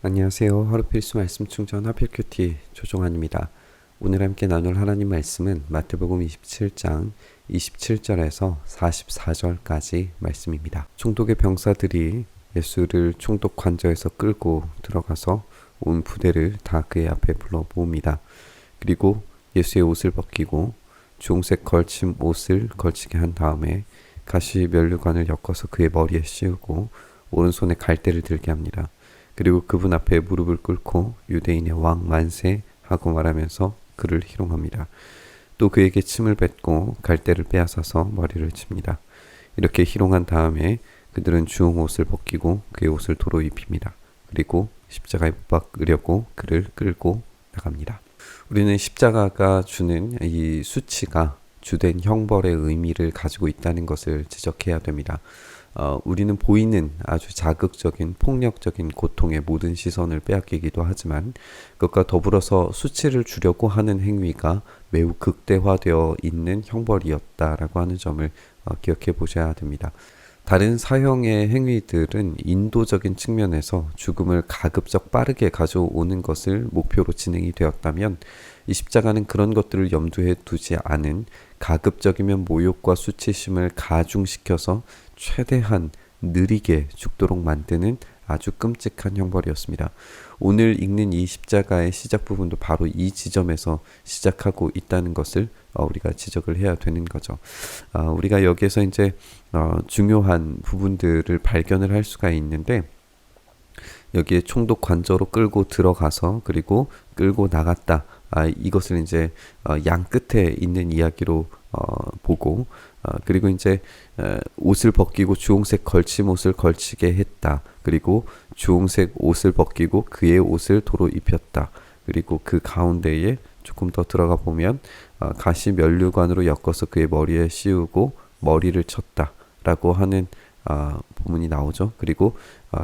안녕하세요. 하루 필수 말씀 충전 하필큐티 조종환입니다. 오늘 함께 나눌 하나님 말씀은 마태복음 27장 27절에서 44절까지 말씀입니다. 총독의 병사들이 예수를 총독 관저에서 끌고 들어가서 온 부대를 다 그의 앞에 불러 모읍니다. 그리고 예수의 옷을 벗기고 주홍색 걸침 옷을 걸치게 한 다음에 가시 면류관을 엮어서 그의 머리에 씌우고 오른손에 갈대를 들게 합니다. 그리고 그분 앞에 무릎을 꿇고 유대인의 왕 만세 하고 말하면서 그를 희롱합니다. 또 그에게 침을 뱉고 갈대를 빼앗아서 머리를 칩니다. 이렇게 희롱한 다음에 그들은 주홍 옷을 벗기고 그의 옷을 도로 입힙니다. 그리고 십자가에 못 박으려고 그를 끌고 나갑니다. 우리는 십자가가 주는 이 수치가 주된 형벌의 의미를 가지고 있다는 것을 지적해야 됩니다. 우리는 보이는 아주 자극적인 폭력적인 고통의 모든 시선을 빼앗기기도 하지만 그것과 더불어서 수치를 주려고 하는 행위가 매우 극대화되어 있는 형벌이었다라고 하는 점을 기억해 보셔야 됩니다. 다른 사형의 행위들은 인도적인 측면에서 죽음을 가급적 빠르게 가져오는 것을 목표로 진행이 되었다면 이 십자가는 그런 것들을 염두에 두지 않은 가급적이면 모욕과 수치심을 가중시켜서 최대한 느리게 죽도록 만드는 아주 끔찍한 형벌이었습니다. 오늘 읽는 이 십자가의 시작 부분도 바로 이 지점에서 시작하고 있다는 것을 우리가 지적을 해야 되는 거죠. 우리가 여기에서 이제 중요한 부분들을 발견을 할 수가 있는데 여기에 총독 관저로 끌고 들어가서 그리고 끌고 나갔다. 이것을 이제 양 끝에 있는 이야기로 보고 그리고 이제 옷을 벗기고 주홍색 걸침 옷을 걸치게 했다. 그리고 주홍색 옷을 벗기고 그의 옷을 도로 입혔다. 그리고 그 가운데에 조금 더 들어가 보면 가시 면류관으로 엮어서 그의 머리에 씌우고 머리를 쳤다. 라고 하는 부분이 나오죠. 그리고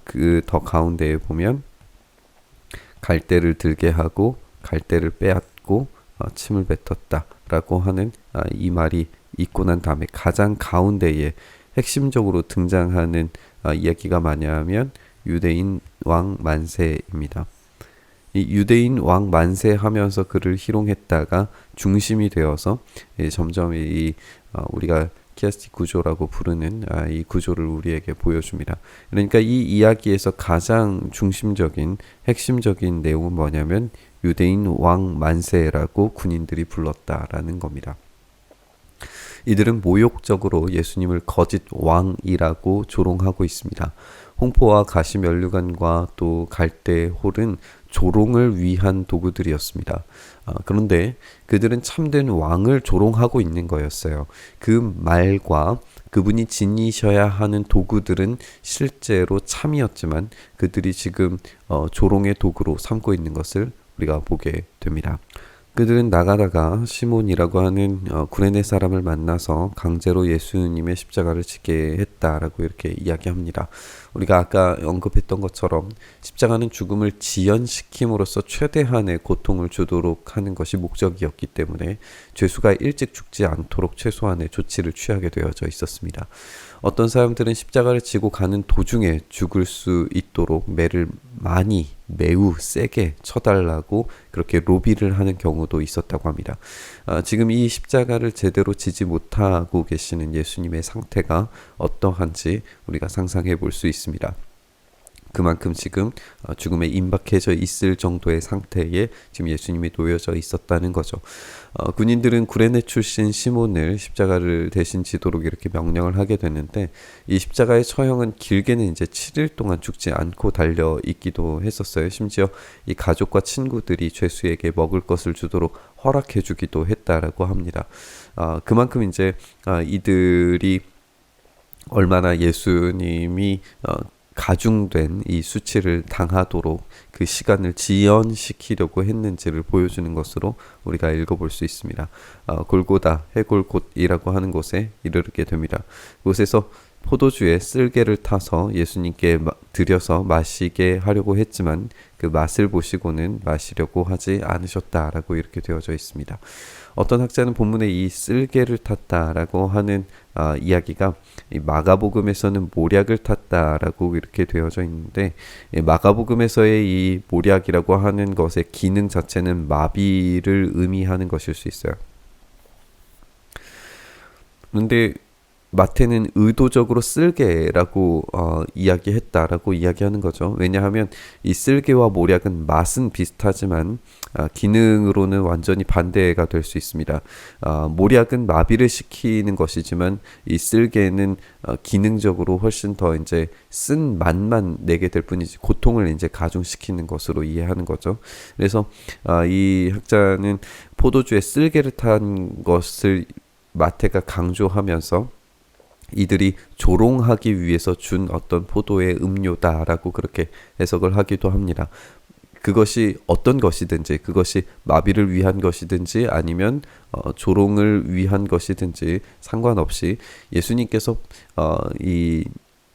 그 더 가운데에 보면 갈대를 들게 하고 갈대를 빼앗고 침을 뱉었다. 라고 하는 이 말이 있고 난 다음에 가장 가운데에 핵심적으로 등장하는 이야기가 뭐냐면 유대인 왕 만세입니다. 이 유대인 왕 만세하면서 그를 희롱했다가 중심이 되어서 점점 우리가 키아스틱 구조라고 부르는 이 구조를 우리에게 보여줍니다. 그러니까 이 이야기에서 가장 중심적인 핵심적인 내용은 뭐냐면 유대인 왕 만세라고 군인들이 불렀다라는 겁니다. 이들은 모욕적으로 예수님을 거짓 왕이라고 조롱하고 있습니다. 홍포와 가시 면류관과 또 갈대 홀은 조롱을 위한 도구들이었습니다. 그런데 그들은 참된 왕을 조롱하고 있는 거였어요. 그 말과 그분이 지니셔야 하는 도구들은 실제로 참이었지만 그들이 지금 조롱의 도구로 삼고 있는 것을 우리가 보게 됩니다. 그들은 나가다가 시몬이라고 하는 구레네 사람을 만나서 강제로 예수님의 십자가를 지게 했다라고 이렇게 이야기합니다. 우리가 아까 언급했던 것처럼 십자가는 죽음을 지연시킴으로써 최대한의 고통을 주도록 하는 것이 목적이었기 때문에 죄수가 일찍 죽지 않도록 최소한의 조치를 취하게 되어져 있었습니다. 어떤 사람들은 십자가를 지고 가는 도중에 죽을 수 있도록 매를 매우 세게 쳐달라고 그렇게 로비를 하는 경우도 있었다고 합니다. 지금 이 십자가를 제대로 지지 못하고 계시는 예수님의 상태가 어떠한지 우리가 상상해 볼 수 있습니다. 그만큼 지금 죽음에 임박해져 있을 정도의 상태에 지금 예수님이 놓여져 있었다는 거죠. 군인들은 구레네 출신 시몬을 십자가를 대신 지도록 이렇게 명령을 하게 되는데 이 십자가의 처형은 길게는 이제 7일 동안 죽지 않고 달려 있기도 했었어요. 심지어 이 가족과 친구들이 죄수에게 먹을 것을 주도록 허락해 주기도 했다라고 합니다. 그만큼 이제 이들이 얼마나 예수님이 가중된 이 수치를 당하도록 그 시간을 지연시키려고 했는지를 보여주는 것으로 우리가 읽어볼 수 있습니다. 골고다 해골곳이라고 하는 곳에 이르게 됩니다. 그곳에서 포도주에 쓸개를 타서 예수님께 드려서 마시게 하려고 했지만 그 맛을 보시고는 마시려고 하지 않으셨다라고 이렇게 되어져 있습니다. 어떤 학자는 본문에 이 쓸개를 탔다라고 하는 이야기가 이 마가복음에서는 모략을 탔다 했다라고 이렇게 되어져 있는데, 마가복음에서의 이 모략이라고 하는 것의 기능 자체는 마비를 의미하는 것일 수 있어요. 그런데 마태는 의도적으로 쓸개라고 이야기했다라고 이야기하는 거죠. 왜냐하면 이 쓸개와 모략은 맛은 비슷하지만 기능으로는 완전히 반대가 될 수 있습니다. 모략은 마비를 시키는 것이지만 이 쓸개는 기능적으로 훨씬 더 이제 쓴 맛만 내게 될 뿐이지 고통을 이제 가중시키는 것으로 이해하는 거죠. 그래서 이 학자는 포도주에 쓸개를 탄 것을 마태가 강조하면서 이들이 조롱하기 위해서 준 어떤 포도의 음료다라고 그렇게 해석을 하기도 합니다. 그것이 어떤 것이든지, 그것이 마비를 위한 것이든지 아니면 조롱을 위한 것이든지 상관없이 예수님께서 이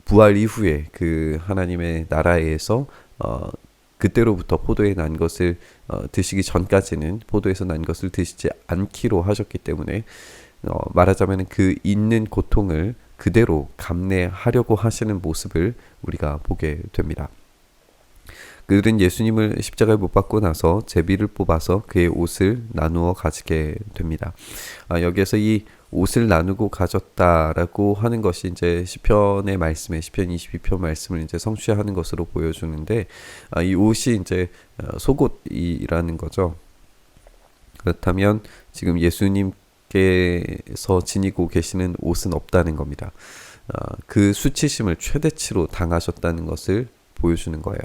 부활 이후에 그 하나님의 나라에서 그때로부터 포도에 난 것을 드시기 전까지는 포도에서 난 것을 드시지 않기로 하셨기 때문에 말하자면 그 있는 고통을 그대로 감내하려고 하시는 모습을 우리가 보게 됩니다. 그들은 예수님을 십자가에 못 박고 나서 제비를 뽑아서 그의 옷을 나누어 가지게 됩니다. 여기에서 이 옷을 나누고 가졌다라고 하는 것이 이제 시편의 말씀에 시편 22편 말씀을 이제 성취하는 것으로 보여주는데, 이 옷이 이제 속옷이라는 거죠. 그렇다면 지금 예수님 께서 지니고 계시는 옷은 없다는 겁니다. 그 수치심을 최대치로 당하셨다는 것을 보여주는 거예요.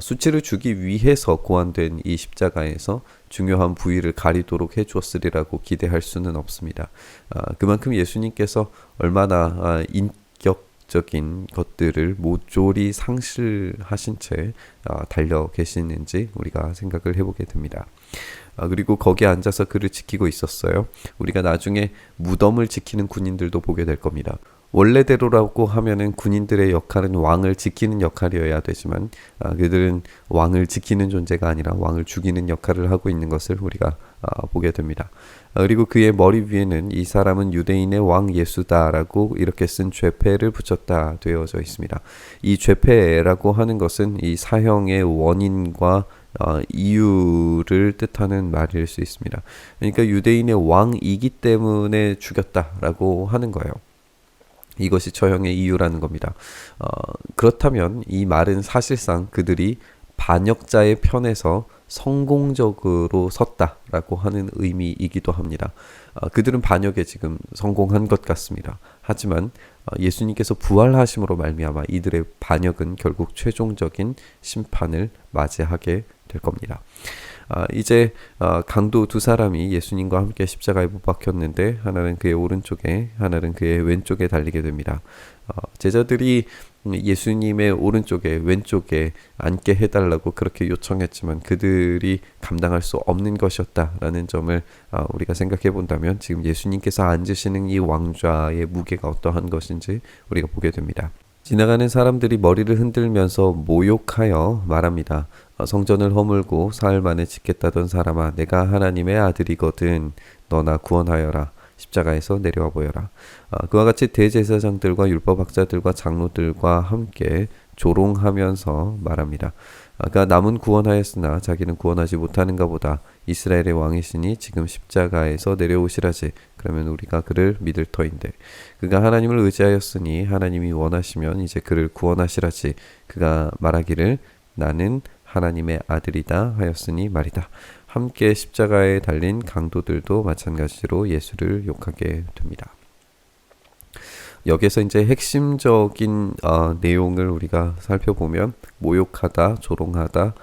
수치를 주기 위해서 고안된 이 십자가에서 중요한 부위를 가리도록 해주었으리라고 기대할 수는 없습니다. 그만큼 예수님께서 얼마나 인격적인 것들을 모조리 상실하신 채 달려 계시는지 우리가 생각을 해보게 됩니다. 그리고 거기에 앉아서 그를 지키고 있었어요. 우리가 나중에 무덤을 지키는 군인들도 보게 될 겁니다. 원래대로라고 하면은 군인들의 역할은 왕을 지키는 역할이어야 되지만 그들은 왕을 지키는 존재가 아니라 왕을 죽이는 역할을 하고 있는 것을 우리가 보게 됩니다. 그리고 그의 머리 위에는 이 사람은 유대인의 왕 예수다라고 이렇게 쓴 죄패를 붙였다 되어져 있습니다. 이 죄패라고 하는 것은 이 사형의 원인과 이유를 뜻하는 말일 수 있습니다. 그러니까 유대인의 왕이기 때문에 죽였다라고 하는 거예요. 이것이 처형의 이유라는 겁니다. 그렇다면 이 말은 사실상 그들이 반역자의 편에서 성공적으로 섰다라고 하는 의미이기도 합니다. 그들은 반역에 지금 성공한 것 같습니다. 하지만 예수님께서 부활하심으로 말미암아 이들의 반역은 결국 최종적인 심판을 맞이하게 될 겁니다. 이제 강도 두 사람이 예수님과 함께 십자가에 못 박혔는데 하나는 그의 오른쪽에 하나는 그의 왼쪽에 달리게 됩니다. 제자들이 예수님의 오른쪽에 왼쪽에 앉게 해달라고 그렇게 요청했지만 그들이 감당할 수 없는 것이었다라는 점을 우리가 생각해 본다면 지금 예수님께서 앉으시는 이 왕좌의 무게가 어떠한 것인지 우리가 보게 됩니다. 지나가는 사람들이 머리를 흔들면서 모욕하여 말합니다. 성전을 허물고 사흘 만에 짓겠다던 사람아, 내가 하나님의 아들이거든 너나 구원하여라. 십자가에서 내려와 보여라. 그와 같이 대제사장들과 율법학자들과 장로들과 함께 조롱하면서 말합니다. 그가 남은 구원하였으나 자기는 구원하지 못하는가 보다. 이스라엘의 왕이시니 지금 십자가에서 내려오시라지. 그러면 우리가 그를 믿을 터인데. 그가 하나님을 의지하였으니 하나님이 원하시면 이제 그를 구원하시라지. 그가 말하기를 나는 하나님의 아들이다 하였으니 말이다. 함께 십자가에 달린 강도들도 마찬가지로 예수를 욕하게 됩니다. 여기서 이제 핵심적인 내용을 우리가 살펴보면 모욕하다, 조롱하다,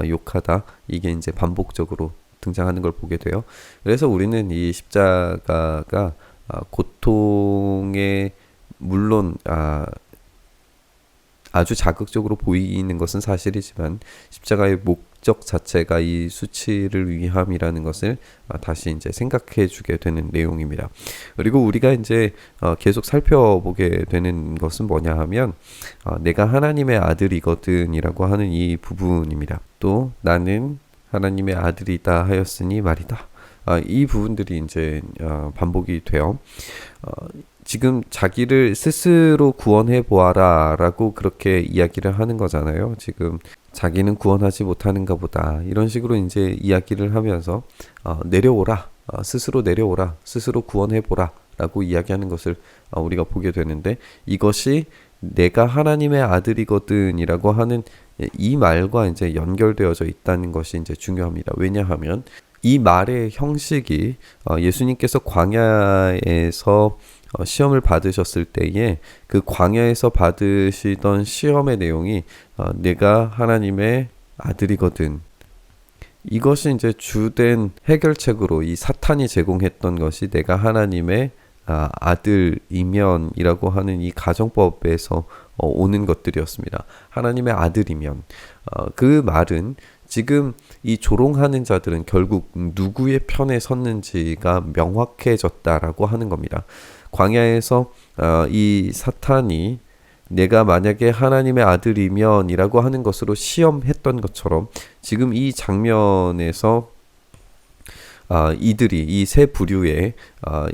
욕하다 이게 이제 반복적으로 등장하는 걸 보게 돼요. 그래서 우리는 이 십자가가 고통에 물론 아주 자극적으로 보이는 것은 사실이지만 십자가의 목적 자체가 이 수치를 위함이라는 것을 다시 이제 생각해 주게 되는 내용입니다. 그리고 우리가 이제 계속 살펴보게 되는 것은 뭐냐 하면 내가 하나님의 아들이거든이라고 하는 이 부분입니다. 또 나는 하나님의 아들이다 하였으니 말이다. 이 부분들이 이제 반복이 돼요. 지금 자기를 스스로 구원해 보아라 라고 그렇게 이야기를 하는 거잖아요. 지금 자기는 구원하지 못하는가 보다 이런 식으로 이제 이야기를 하면서 내려오라, 스스로 내려오라, 스스로 구원해 보라 라고 이야기하는 것을 우리가 보게 되는데, 이것이 내가 하나님의 아들이거든 이라고 하는 이 말과 이제 연결되어져 있다는 것이 이제 중요합니다. 왜냐하면 이 말의 형식이 예수님께서 광야에서 시험을 받으셨을 때에 그 광야에서 받으시던 시험의 내용이 내가 하나님의 아들이거든, 이것이 이제 주된 해결책으로 이 사탄이 제공했던 것이 내가 하나님의 아들이면이라고 하는 이 가정법에서 오는 것들이었습니다. 하나님의 아들이면, 그 말은 지금 이 조롱하는 자들은 결국 누구의 편에 섰는지가 명확해졌다라고 하는 겁니다. 광야에서 이 사탄이 내가 만약에 하나님의 아들이면이라고 하는 것으로 시험했던 것처럼 지금 이 장면에서 이들이 이 세 부류의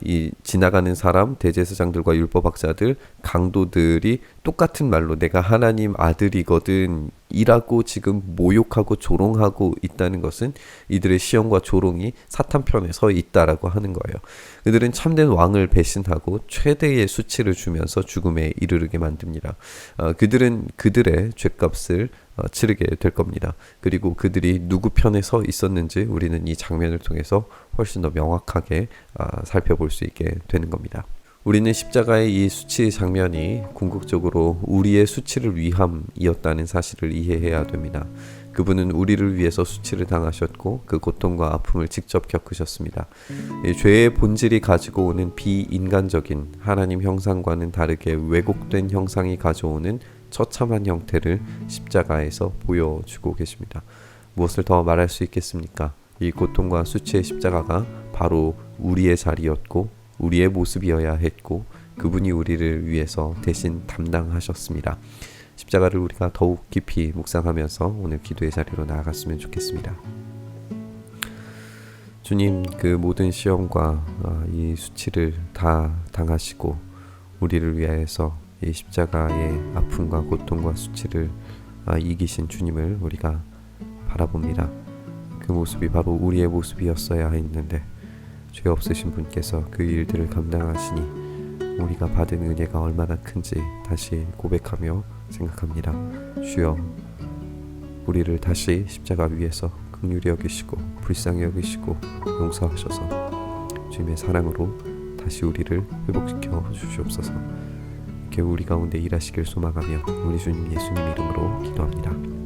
이 지나가는 사람, 대제사장들과 율법학자들, 강도들이 똑같은 말로 내가 하나님 아들이거든 이라고 지금 모욕하고 조롱하고 있다는 것은 이들의 시험과 조롱이 사탄 편에 서 있다라고 하는 거예요. 그들은 참된 왕을 배신하고 최대의 수치를 주면서 죽음에 이르게 만듭니다. 그들은 그들의 죄값을 치르게 될 겁니다. 그리고 그들이 누구 편에 서 있었는지 우리는 이 장면을 통해서 훨씬 더 명확하게 살펴볼 수 있게 되는 겁니다. 우리는 십자가의 이 수치 장면이 궁극적으로 우리의 수치를 위함이었다는 사실을 이해해야 됩니다. 그분은 우리를 위해서 수치를 당하셨고 그 고통과 아픔을 직접 겪으셨습니다. 죄의 본질이 가지고 오는 비인간적인 하나님 형상과는 다르게 왜곡된 형상이 가져오는 처참한 형태를 십자가에서 보여주고 계십니다. 무엇을 더 말할 수 있겠습니까? 이 고통과 수치의 십자가가 바로 우리의 자리였고 우리의 모습이어야 했고 그분이 우리를 위해서 대신 담당하셨습니다. 십자가를 우리가 더욱 깊이 묵상하면서 오늘 기도의 자리로 나아갔으면 좋겠습니다. 주님, 그 모든 시험과 이 수치를 다 당하시고 우리를 위하여서 이 십자가의 아픔과 고통과 수치를 이기신 주님을 우리가 바라봅니다. 그 모습이 바로 우리의 모습이었어야 했는데 죄 없으신 분께서 그 일들을 감당하시니 우리가 받은 은혜가 얼마나 큰지 다시 고백하며 생각합니다. 주여, 우리를 다시 십자가 위에서 긍휼히 여기시고 불쌍히 여기시고 용서하셔서 주님의 사랑으로 다시 우리를 회복시켜 주시옵소서. 이렇게 우리 가운데 일하시길 소망하며 우리 주님 예수님 이름으로 기도합니다.